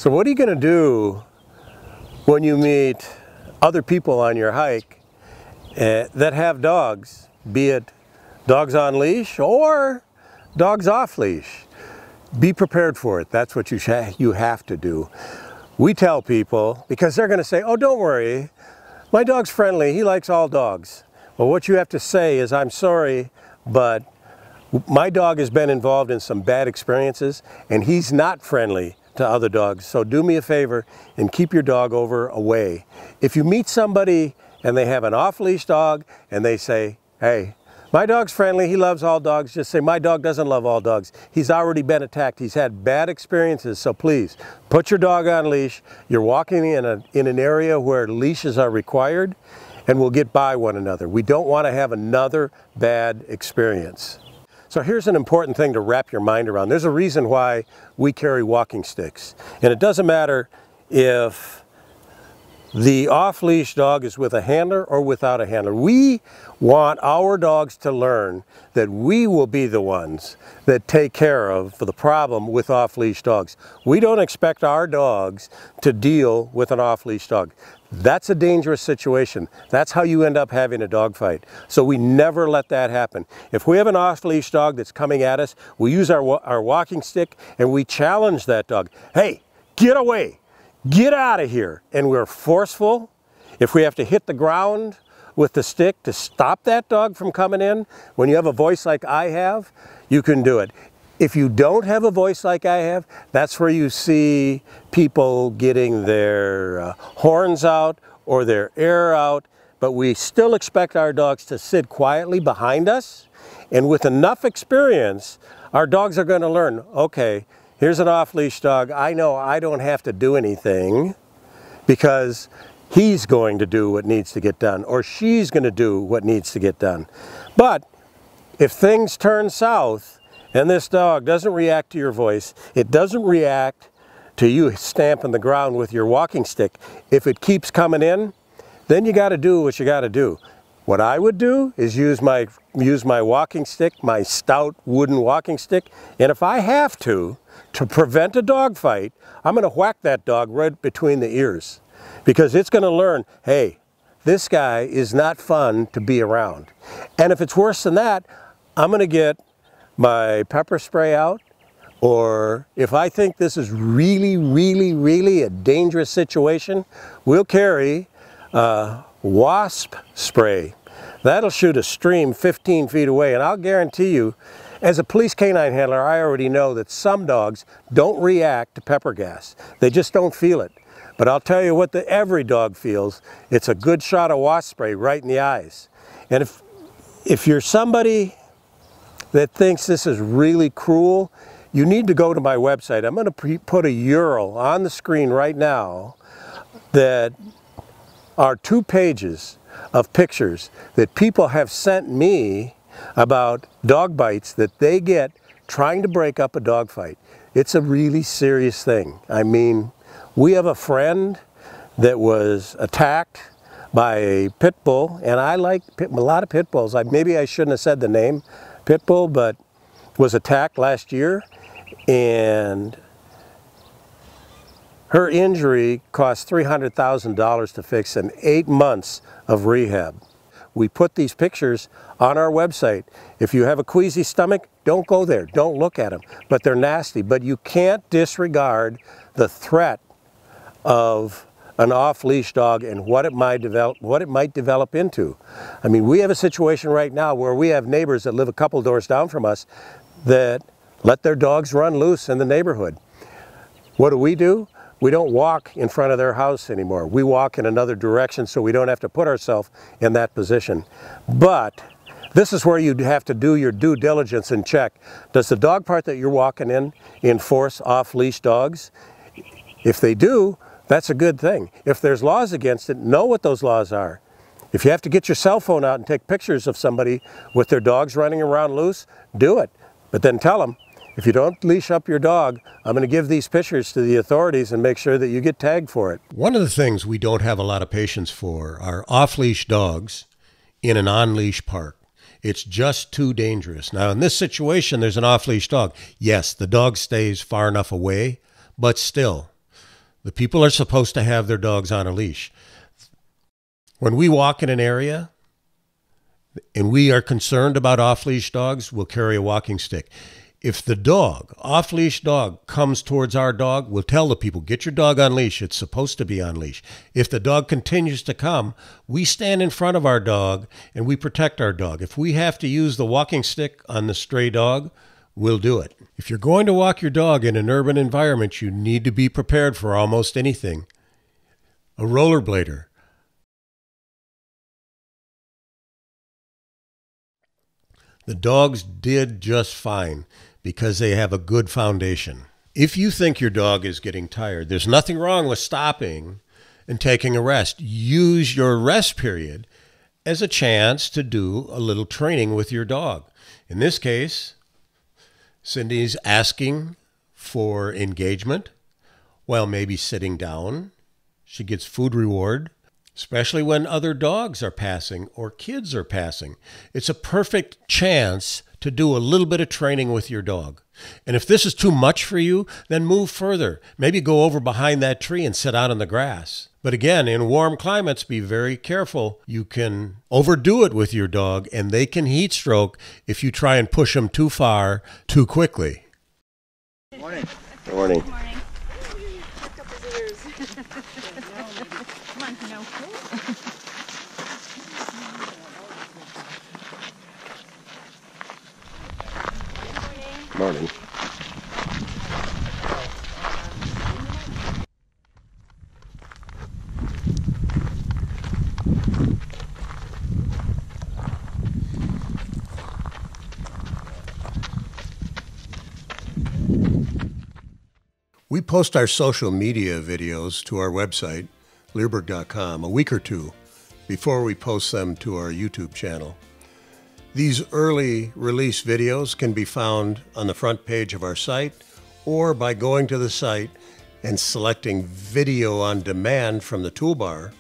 So what are you going to do when you meet other people on your hike that have dogs, be it dogs on leash or dogs off leash? Be prepared for it. That's what you have to do. We tell people, because they're going to say, oh, don't worry, my dog's friendly, he likes all dogs. Well, what you have to say is, I'm sorry, but my dog has been involved in some bad experiences and he's not friendly to other dogs. So do me a favor and keep your dog away. If you meet somebody and they have an off-leash dog and they say, hey, my dog's friendly, he loves all dogs, just say, my dog doesn't love all dogs. He's already been attacked. He's had bad experiences, so please put your dog on leash. You're walking in an area where leashes are required, and we'll get by one another. We don't want to have another bad experience. So here's an important thing to wrap your mind around. There's a reason why we carry walking sticks. And it doesn't matter if the off-leash dog is with a handler or without a handler. We want our dogs to learn that we will be the ones that take care of the problem with off-leash dogs. We don't expect our dogs to deal with an off-leash dog. That's a dangerous situation. That's how you end up having a dog fight. So we never let that happen. If we have an off-leash dog that's coming at us, we use our walking stick and we challenge that dog. Hey, get away. Get out of here. And we're forceful. If we have to hit the ground with the stick to stop that dog from coming in, when you have a voice like I have, you can do it. If you don't have a voice like I have, that's where you see people getting their horns out or their air out, but we still expect our dogs to sit quietly behind us. And with enough experience, our dogs are going to learn, okay, here's an off-leash dog. I know I don't have to do anything because he's going to do what needs to get done, or she's going to do what needs to get done. But if things turn south and this dog doesn't react to your voice, it doesn't react to you stamping the ground with your walking stick, if it keeps coming in, then you got to do what you got to do. What I would do is use my walking stick, my stout wooden walking stick, and if I have to prevent a dog fight, I'm going to whack that dog right between the ears, because it's going to learn, hey, this guy is not fun to be around. And if it's worse than that, I'm going to get my pepper spray out, or if I think this is really, really, really a dangerous situation, we'll carry wasp spray. That'll shoot a stream 15 feet away, and I'll guarantee you, as a police canine handler, I already know that some dogs don't react to pepper gas. They just don't feel it. But I'll tell you what every dog feels. It's a good shot of wasp spray right in the eyes. And if you're somebody that thinks this is really cruel, you need to go to my website. I'm going to put a URL on the screen right now that are 2 pages of pictures that people have sent me about dog bites that they get trying to break up a dog fight. It's a really serious thing. I mean, we have a friend that was attacked by a pit bull, and I like a lot of pit bulls. Maybe I shouldn't have said the name pit bull, but was attacked last year, and her injury cost $300,000 to fix and 8 months of rehab. We put these pictures on our website. If you have a queasy stomach, don't go there. Don't look at them. But they're nasty. But you can't disregard the threat of an off-leash dog and what it might develop into. I mean, we have a situation right now where we have neighbors that live a couple doors down from us that let their dogs run loose in the neighborhood. What do? We don't walk in front of their house anymore. We walk in another direction so we don't have to put ourselves in that position. But this is where you have to do your due diligence and check. Does the dog park that you're walking in enforce off-leash dogs? If they do, that's a good thing. If there's laws against it, know what those laws are. If you have to get your cell phone out and take pictures of somebody with their dogs running around loose, do it. But then tell them, if you don't leash up your dog, I'm going to give these pictures to the authorities and make sure that you get tagged for it. One of the things we don't have a lot of patience for are off-leash dogs in an on-leash park. It's just too dangerous. Now, in this situation, there's an off-leash dog. Yes, the dog stays far enough away, but still, The people are supposed to have their dogs on a leash. When we walk in an area and we are concerned about off-leash dogs, we'll carry a walking stick. If the dog, off-leash dog, comes towards our dog, we'll tell the people, get your dog on leash. It's supposed to be on leash. If the dog continues to come, we stand in front of our dog and we protect our dog. If we have to use the walking stick on the stray dog, we'll do it. If you're going to walk your dog in an urban environment, you need to be prepared for almost anything. A rollerblader. The dogs did just fine because they have a good foundation. If you think your dog is getting tired, there's nothing wrong with stopping and taking a rest. Use your rest period as a chance to do a little training with your dog. In this case, Cindy's asking for engagement while maybe sitting down. She gets food reward, especially when other dogs are passing or kids are passing. It's a perfect chance to do a little bit of training with your dog. And if this is too much for you, then move further. Maybe go over behind that tree and sit out on the grass. But again, in warm climates, be very careful. You can overdo it with your dog, and they can heat stroke if you try and push them too far, too quickly. Good morning. Good morning. Good morning. Lift up his ears. Come on, no. Morning. We post our social media videos to our website, Leerburg.com, a week or two before we post them to our YouTube channel. These early release videos can be found on the front page of our site or by going to the site and selecting Video on Demand from the toolbar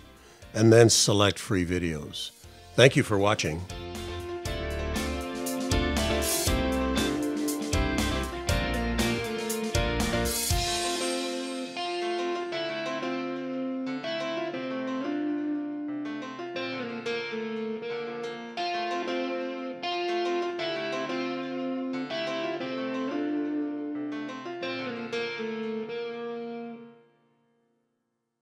and then select Free Videos. Thank you for watching.